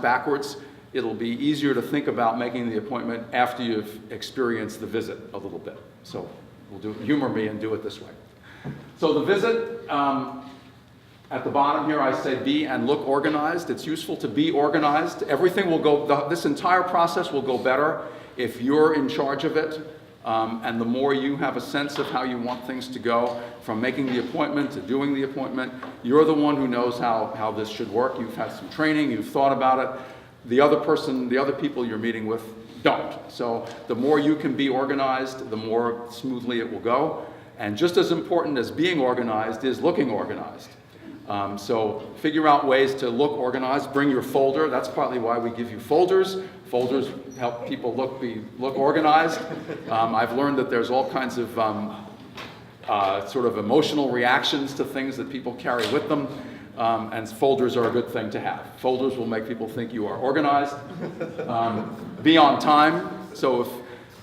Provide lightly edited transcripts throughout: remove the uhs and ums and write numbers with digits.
backwards. It'll be easier to think about making the appointment after you've experienced the visit a little bit. So humor me and do it this way. So the visit, at the bottom here I say be and look organized. It's useful to be organized. Everything will go, this entire process will go better if you're in charge of it. And the more you have a sense of how you want things to go, from making the appointment to doing the appointment, you're the one who knows how this should work. You've had some training, you've thought about it. The other people you're meeting with don't. So the more you can be organized, the more smoothly it will go. And just as important as being organized is looking organized. So figure out ways to look organized. Bring your folder. That's partly why we give you folders. Folders help people look organized. I've learned that there's all kinds of sort of emotional reactions to things that people carry with them. And folders are a good thing to have. Folders will make people think you are organized. Be on time. So if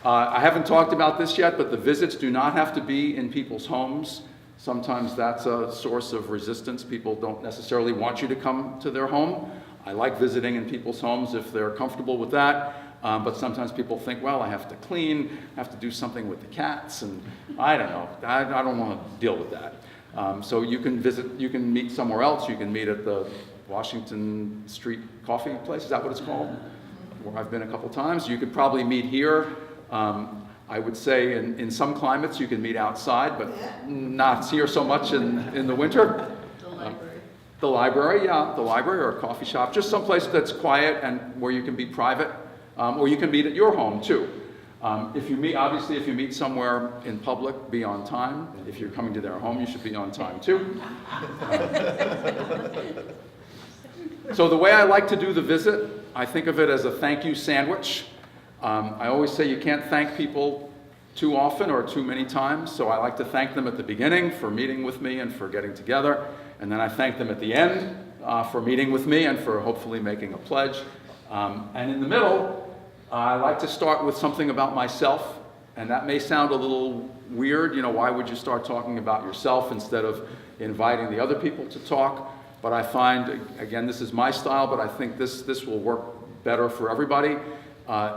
I haven't talked about this yet, but the visits do not have to be in people's homes. Sometimes that's a source of resistance. People don't necessarily want you to come to their home. I like visiting in people's homes if they're comfortable with that. But sometimes people think, well, I have to clean, I have to do something with the cats, and I don't know. I don't want to deal with that. So you can meet somewhere else. You can meet at the Washington Street coffee place. Is that what it's called? Where I've been a couple times. You could probably meet here. I would say in some climates you can meet outside, but not here so much in the winter. The library, yeah, the library or a coffee shop. Just someplace that's quiet and where you can be private. Or you can meet at your home too. If you meet somewhere in public, be on time. If you're coming to their home, you should be on time too. So the way I like to do the visit, I think of it as a thank you sandwich. I always say you can't thank people too often or too many times, so I like to thank them at the beginning for meeting with me and for getting together, and then I thank them at the end for meeting with me and for hopefully making a pledge. And in the middle, I like to start with something about myself, and that may sound a little weird. Why would you start talking about yourself instead of inviting the other people to talk? But I find, again, this is my style, but I think this will work better for everybody.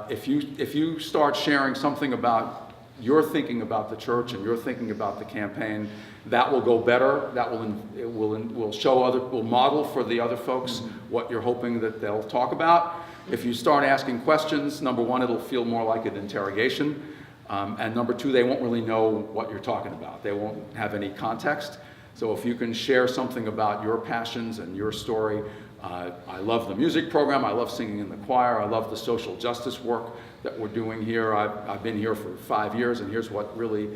If you start sharing something about your thinking about the church and your thinking about the campaign, that will go better. That will model for the other folks what you're hoping that they'll talk about. If you start asking questions, number one, it'll feel more like an interrogation. And number two, they won't really know what you're talking about. They won't have any context. So if you can share something about your passions and your story, I love the music program, I love singing in the choir, I love the social justice work that we're doing here. I've been here for 5 years, and here's what really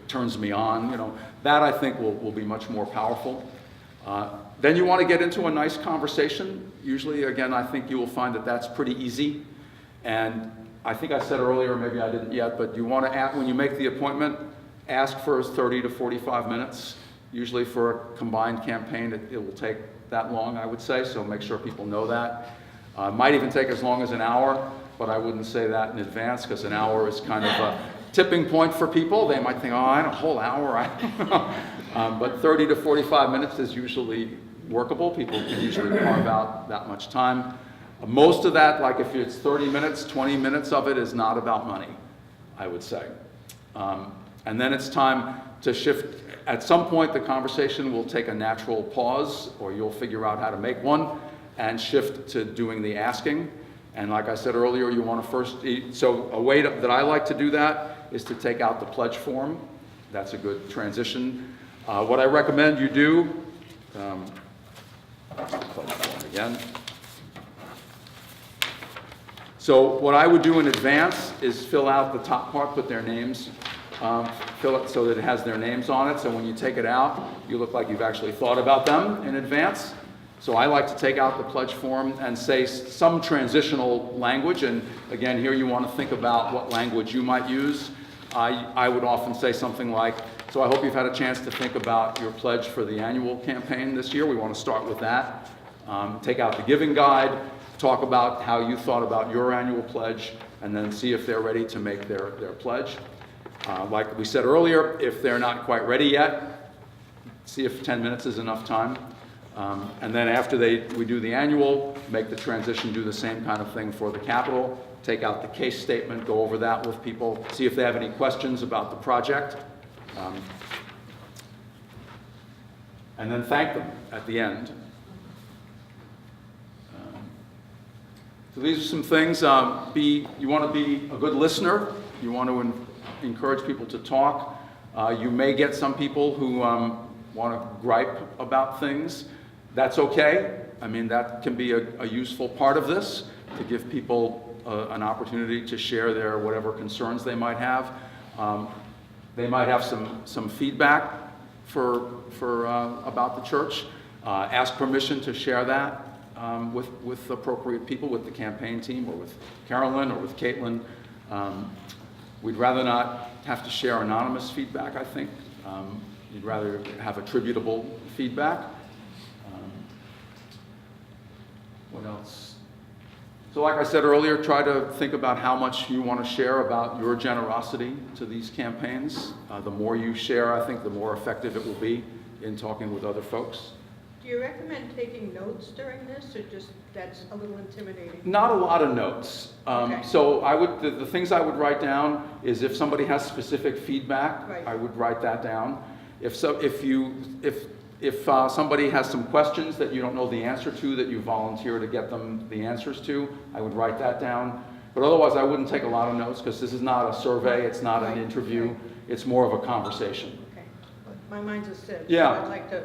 turns me on. That I think will be much more powerful. Then you want to get into a nice conversation. Usually, again, I think you will find that that's pretty easy. And I think I said earlier, maybe I didn't yet, but you want to, when you make the appointment, ask for 30 to 45 minutes. Usually for a combined campaign, it will take that long, I would say, so make sure people know that. It might even take as long as an hour, but I wouldn't say that in advance, because an hour is kind of a tipping point for people. They might think, oh, I don't, a whole hour. But 30 to 45 minutes is usually workable. People can usually carve out that much time. Most of that, like if it's 30 minutes, 20 minutes of it is not about money, I would say. And then it's time to shift. At some point, the conversation will take a natural pause, or you'll figure out how to make one, and shift to doing the asking. And like I said earlier, you want to first, so a way that I like to do that is to take out the pledge form. That's a good transition. What I recommend you do, pledge form again. So what I would do in advance is fill out the top part, put their names, fill it so that it has their names on it, so when you take it out, you look like you've actually thought about them in advance. So I like to take out the pledge form and say some transitional language, and again, here you want to think about what language you might use. I would often say something like, so I hope you've had a chance to think about your pledge for the annual campaign this year. We want to start with that. Take out the giving guide, talk about how you thought about your annual pledge, and then see if they're ready to make their pledge. Like we said earlier, if they're not quite ready yet, see if 10 minutes is enough time. And then after we do the annual, make the transition, do the same kind of thing for the capital, take out the case statement, go over that with people, see if they have any questions about the project, and then thank them at the end. So these are some things. You want to be a good listener. You want to encourage people to talk. You may get some people who want to gripe about things. That's okay. I mean, that can be a useful part of this, to give people an opportunity to share their whatever concerns they might have. They might have some feedback about the church. Ask permission to share that with appropriate people, with the campaign team, or with Carolyn, or with Caitlin. We'd rather not have to share anonymous feedback, I think. You'd rather have attributable feedback. What else? So like I said earlier, try to think about how much you want to share about your generosity to these campaigns. The more you share, I think the more effective it will be in talking with other folks. Do you recommend taking notes during this, or just that's a little intimidating? Not a lot of notes. Okay. So the things I would write down is if somebody has specific feedback, right. I would write that down. If somebody has some questions that you don't know the answer to, that you volunteer to get them the answers to, I would write that down. But otherwise, I wouldn't take a lot of notes, because this is not a survey, it's not an interview, right. It's more of a conversation. Okay. My mind's a sieve. Yeah. So I'd like to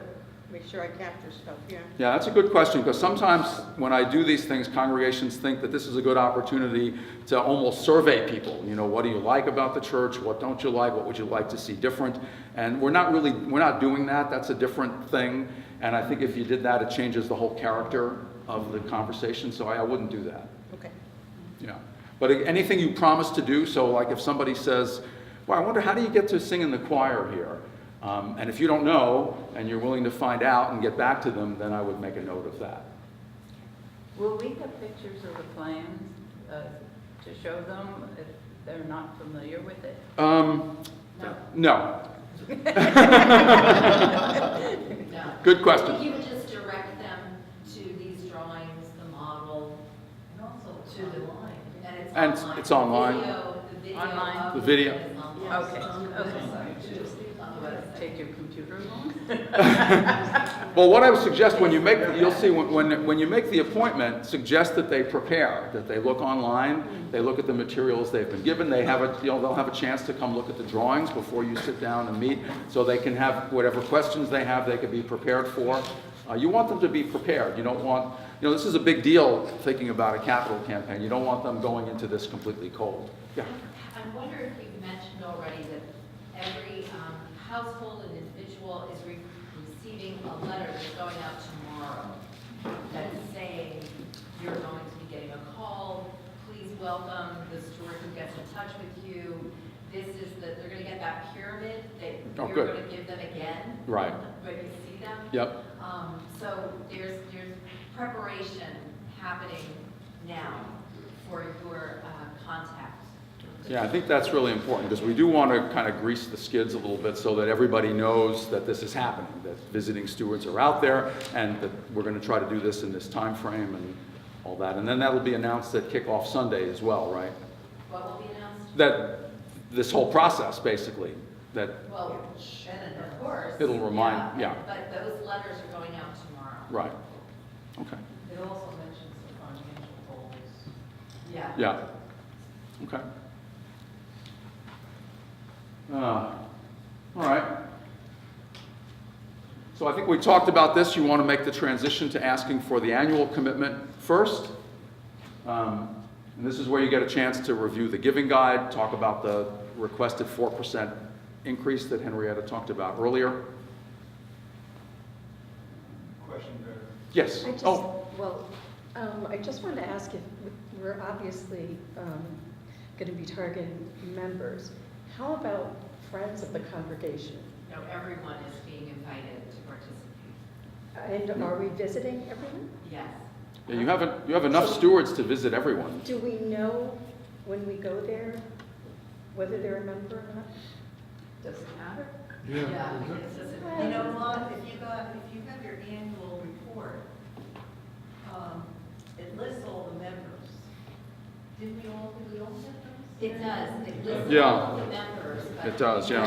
make sure I capture stuff, yeah. Yeah, that's a good question, because sometimes when I do these things, congregations think that this is a good opportunity to almost survey people. You know, what do you like about the church? What don't you like? What would you like to see different? And we're not doing that. That's a different thing. And I think if you did that, it changes the whole character of the conversation. So I wouldn't do that. Okay. Yeah. But anything you promise to do, so like if somebody says, well, I wonder, how do you get to sing in the choir here? And if you don't know, and you're willing to find out and get back to them, then I would make a note of that. Will we have pictures of the plans to show them if they're not familiar with it? No. No. Good question. I think you would just direct them to these drawings, the model, and also to the line. And it's online. The video Online? of The video. it is online. Okay, okay. Take your computer along? Well, what I would suggest when you make, you'll see when you make the appointment, suggest that they prepare, that they look online, they look at the materials they've been given, they'll have a chance to come look at the drawings before you sit down and meet, so they can have whatever questions they have, they can be prepared for. You want them to be prepared. You don't want, this is a big deal thinking about a capital campaign. You don't want them going into this completely cold. Yeah. I wonder if you've mentioned already that every household and individual is receiving a letter that's going out tomorrow that's saying you're going to be getting a call. Please welcome the steward who gets in touch with you. They're going to get that pyramid that you're going to give them again. Right. When you see them. Yep. So there's preparation happening now for your contacts. Yeah, I think that's really important, because we do want to kind of grease the skids a little bit so that everybody knows that this is happening, that visiting stewards are out there, and that we're going to try to do this in this time frame and all that. And then that'll be announced at Kickoff Sunday as well, right? What will be announced? That this whole process, basically, that Well, and of course. It'll remind- yeah. But those letters are going out tomorrow. right. Okay. It also mentions the financial goals. Yeah. Yeah. Okay. All right. So I think we talked about this. You want to make the transition to asking for the annual commitment first. And this is where you get a chance to review the giving guide, talk about the requested 4% increase that Henrietta talked about earlier. Question, Greg. Yes. I just wanted to ask if we're obviously going to be targeting members. How about friends of the congregation? No, everyone is being invited to participate. And are we visiting everyone? Yes. Yeah, you have enough stewards to visit everyone. Do we know when we go there whether they're a member or not? Does it matter? Yeah. It doesn't- You know what, if you have your annual report, report, it lists all the members. Did we all get those? It does, it lists Yeah. all the members. but- It does, yeah.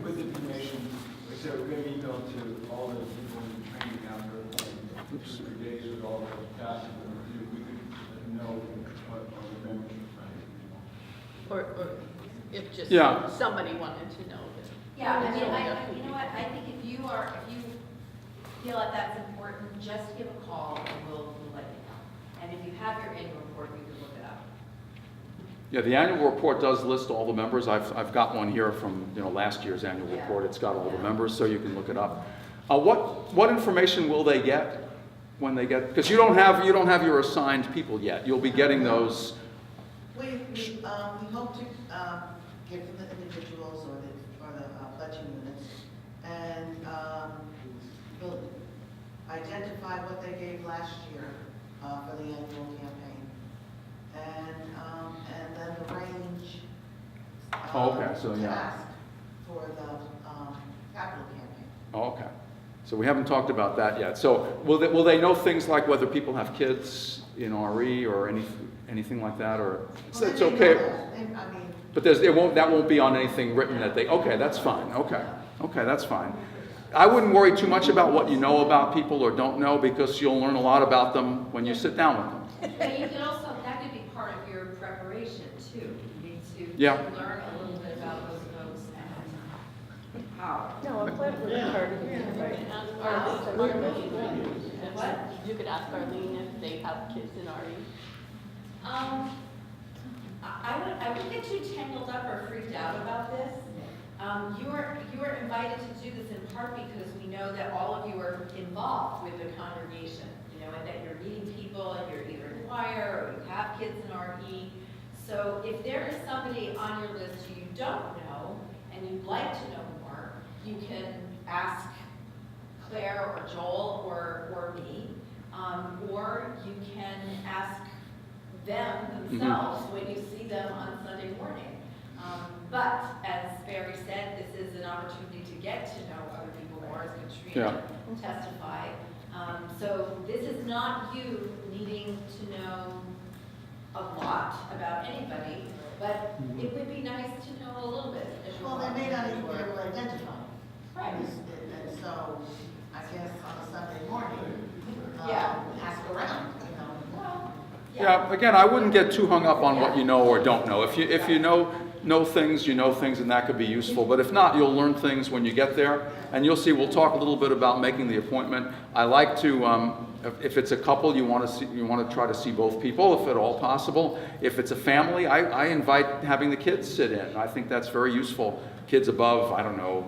With information, like I said, we're going to email to all the people in the training out there, like 2 or 3 days with all the tasks that we're doing. We could know what all the members are planning. Or if just Yeah. somebody wanted to know that. Yeah, I mean, you know what, I think if you feel that that's important, just give a call and we'll let you know. And if you have your annual report, you can look it up. Yeah, the annual report does list all the members. I've got one here from, last year's annual Yeah. report. It's got all the members, so you can look it up. What information will they get when they get, because you don't have your assigned people yet. You'll be getting those. We hope to get from the individuals or the pledging units and we'll identify what they gave last year for the annual campaign. And then the range Okay, so to yeah. ask for the capital campaign. Okay. So we haven't talked about that yet. So will they know things like whether people have kids in RE or anything like that, or it's Well, they may okay? know that. I mean, But that won't be on anything written that okay, that's fine, okay, that's fine. I wouldn't worry too much about what you know about people or don't know, because you'll learn a lot about them when you sit down with them. But you can also, that could be part of your preparation too. You need to Yeah. learn a little bit about those folks and how. No, I'm glad we're part of it, right? What? You could ask Arlene if they have kids in RE. I wouldn't get too tangled up or freaked out about this. You are invited to do this in part because we know that all of you are involved with the congregation, and that you're meeting people and you're either in choir or you have kids in RE. So if there is somebody on your list who you don't know and you'd like to know more, you can ask Claire or Joel or me, or you can ask them themselves when you see them on Sunday morning. But as Barry said, this is an opportunity to get to know other people more, as Katrina testified. So this is not you needing to know a lot about anybody, but it would be nice to know a little bit. As you're well, they may not even be walking able to identify. Right. And so, I guess on a Sunday morning, Yeah. ask around, Well, Yeah, again, I wouldn't get too hung up on what you know or don't know. If you know things, and that could be useful. But if not, you'll learn things when you get there, and you'll see. We'll talk a little bit about making the appointment. I like to, if it's a couple, you want to try to see both people, if at all possible. If it's a family, I invite having the kids sit in. I think that's very useful. Kids above, I don't know,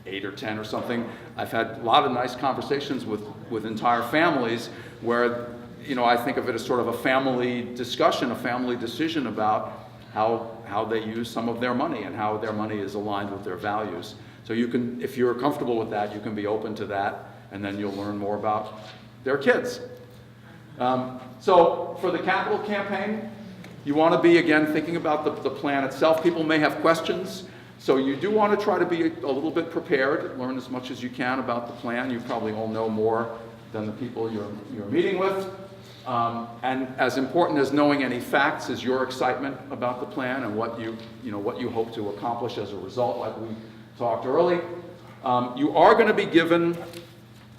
8 or 10 or something. I've had a lot of nice conversations with entire families where, I think of it as sort of a family discussion, a family decision about how they use some of their money and how their money is aligned with their values. So you can, if you're comfortable with that, you can be open to that, and then you'll learn more about their kids. So for the capital campaign, you want to be, again, thinking about the plan itself. People may have questions, so you do want to try to be a little bit prepared, learn as much as you can about the plan. You probably all know more than the people you're meeting with. And as important as knowing any facts is your excitement about the plan and what you hope to accomplish as a result, like we talked early. You are going to be given,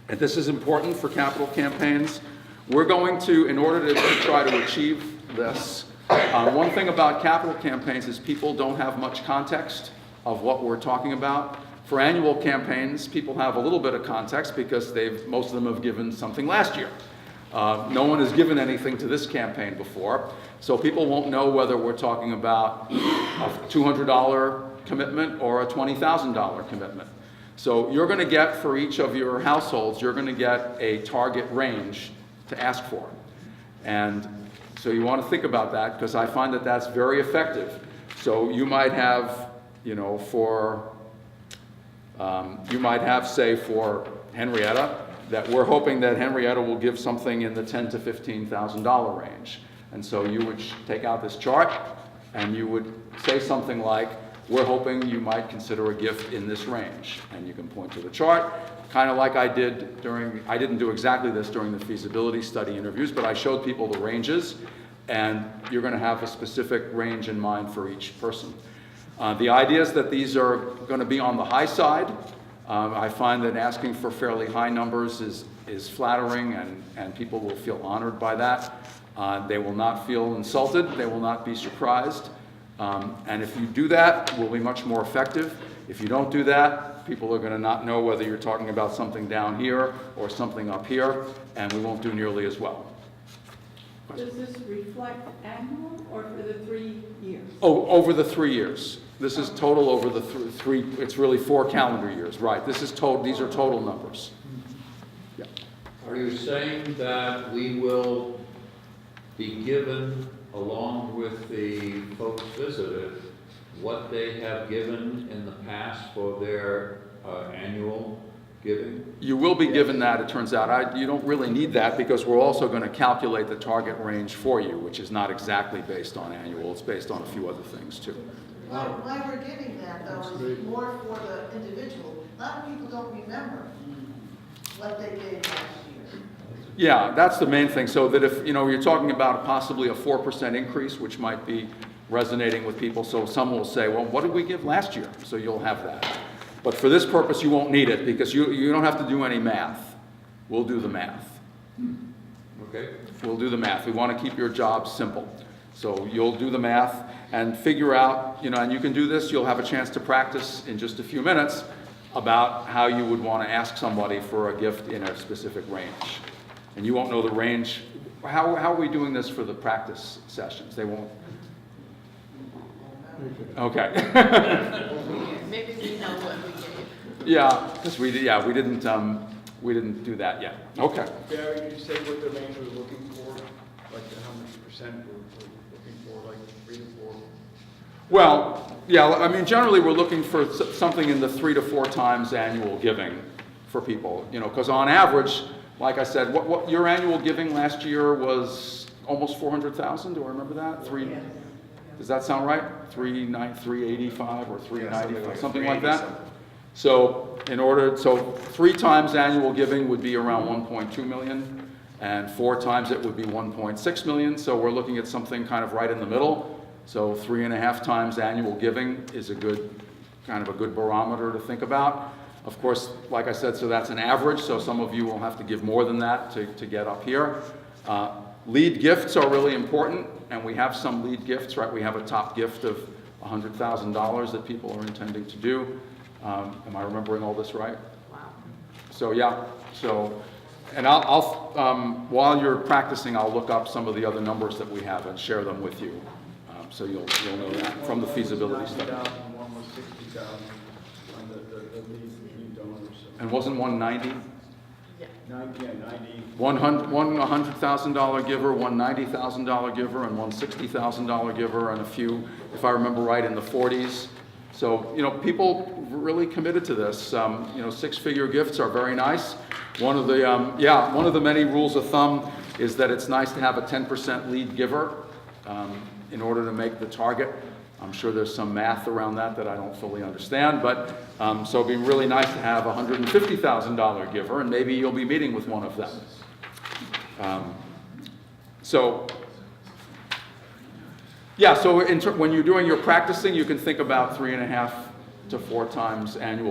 and this is important for capital campaigns, we're going to, in order to try to achieve this, one thing about capital campaigns is people don't have much context of what we're talking about. For annual campaigns, people have a little bit of context because most of them have given something last year. No one has given anything to this campaign before, so people won't know whether we're talking about a $200 commitment or a $20,000 commitment. So you're going to get, for each of your households, you're going to get a target range to ask for. And so you want to think about that, because I find that that's very effective. So you might have, say, for Henrietta, that we're hoping that Henrietta will give something in the $10,000 to $15,000 range. And so you would take out this chart, and you would say something like, we're hoping you might consider a gift in this range. And you can point to the chart, kind of like I did I didn't do exactly this during the feasibility study interviews, but I showed people the ranges, and you're going to have a specific range in mind for each person. The idea is that these are going to be on the high side. I find that asking for fairly high numbers is flattering, and people will feel honored by that. They will not feel insulted. They will not be surprised. And if you do that, we'll be much more effective. If you don't do that, people are going to not know whether you're talking about something down here or something up here, and we won't do nearly as well. Does this reflect annual or for the 3 years? Oh, over the 3 years. This is total over the three, it's really 4 calendar years, right. This is total, these are total numbers. Yeah. Are you saying that we will be given, along with the folks visited, what they have given in the past for their annual giving? You will be given that, it turns out. You don't really need that because we're also going to calculate the target range for you, which is not exactly based on annual. It's based on a few other things, too. Why we're getting that, though, is more for the individual. A lot of people don't remember what they gave last year. Yeah, that's the main thing. So that if, you're talking about possibly a 4% increase, which might be resonating with people. So some will say, well, what did we give last year? So you'll have that. But for this purpose, you won't need it because you don't have to do any math. We'll do the math. Okay. We'll do the math. We want to keep your job simple. So you'll do the math and figure out, and you can do this. You'll have a chance to practice in just a few minutes about how you would want to ask somebody for a gift in a specific range. And you won't know the range. How are we doing this for the practice sessions? They won't. Okay. Maybe we know what we gave. Yeah, because we didn't do that yet. Okay. Barry, did you say what the range we're looking for? Like how much percent we're looking for, like 3 to 4? Well, yeah, I mean, generally we're looking for something in the 3 to 4 times annual giving for people, because on average, like I said, what your annual giving last year was almost 400,000. Do I remember that? Does that sound right? 385 or 390, something like that. So 3 times annual giving would be around 1.2 million, and 4 times it would be 1.6 million. So we're looking at something kind of right in the middle. So 3.5 times annual giving is a good barometer to think about. Of course, like I said, so that's an average. So some of you will have to give more than that to get up here. Lead gifts are really important, and we have some lead gifts, right? We have a top gift of $100,000 that people are intending to do. Am I remembering all this right? Wow. So yeah, and I'll while you're practicing, I'll look up some of the other numbers that we have and share them with you, so you'll know that from the feasibility study. One was 60,000 on the lead donors. And wasn't 190? Yeah. 90. One $100,000 giver, one $90,000 giver, and one $60,000 giver, and a few, if I remember right, in the 40s. So, people really committed to this. 6-figure gifts are very nice. One of the many rules of thumb is that it's nice to have a 10% lead giver in order to make the target. I'm sure there's some math around that I don't fully understand, but so it'd be really nice to have a $150,000 giver, and maybe you'll be meeting with one of them. So when you're doing your practicing, you can think about 3.5 to 4 times annual